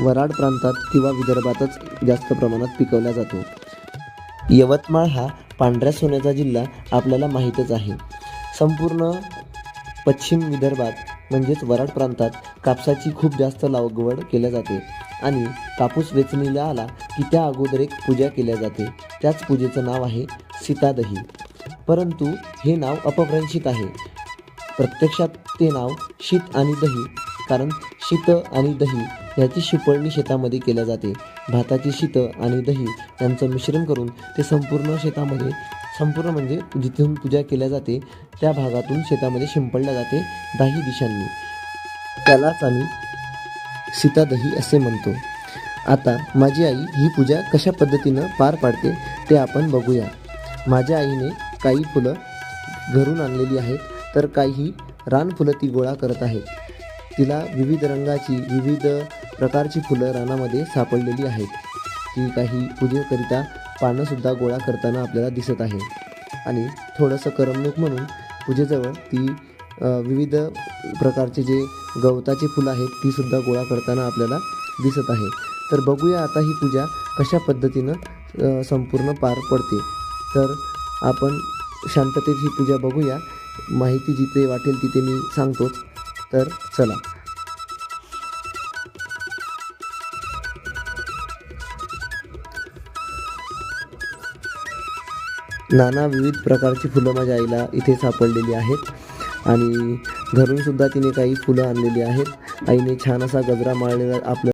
वऱ्हाड प्रांतात किंवा विदर्भातच जास्त प्रमाणात पिकवला जातो. यवतमाळ हा पांढऱ्या सोन्याचा जिल्हा आपल्याला माहीतच आहे. संपूर्ण पश्चिम विदर्भात म्हणजेच वऱ्हाड प्रांतात कापसाची खूप जास्त लागवड केल्या जाते आणि कापूस वेचणीला आला की त्या अगोदर एक पूजा केल्या जाते. त्याच पूजेचं नाव आहे सीतादही. परंतु हे नाव अपभ्रंशित आहे. प्रत्यक्षात ते नाव शीत आणि दही, कारण शीत आणि दही याची शिपळणी शेतामध्ये केल्या जाते. भाताची शीत आणि दही यांचं मिश्रण करून ते संपूर्ण शेतामध्ये, संपूर्ण म्हणजे जिथून पूजा केल्या जाते त्या भागातून शेतामध्ये शिंपडल्या जाते दाही दिशांनी. त्यालाच आम्ही सीतादही असे म्हणतो. आता माझी आई ही पूजा कशा पद्धतीनं पार पाडते ते आपण बघूया. माझ्या आईने काही फुलं घरून आणलेली आहेत, तर काही रानफुलं ती गोळा करत आहेत. तिला विविध रंगाची, विविध प्रकारची फुलं रानामध्ये सापडलेली आहेत. ती काही पूजेकरिता पानंसुद्धा गोळा करताना आपल्याला दिसत आहे. आणि थोडंसं करमणूक म्हणून पूजेजवळ ती विविध प्रकारचे जे गवताची फुलं आहेत तीसुद्धा गोळा करताना आपल्याला दिसत आहे. तर बघूया आता ही पूजा कशा पद्धतीनं संपूर्ण पार पडते. तर आपण शांततेत ही पूजा बघूया. माहिती जिथे वाटेल तिथे मी सांगतोच. तर चला. नाना विविध प्रकारची फुलं माझ्या आईला इथे सापडलेली आहेत आणि घरूनसुद्धा तिने काही फुलं आणलेली आहेत. आईने छान असा गजरा माळलेला आपल्या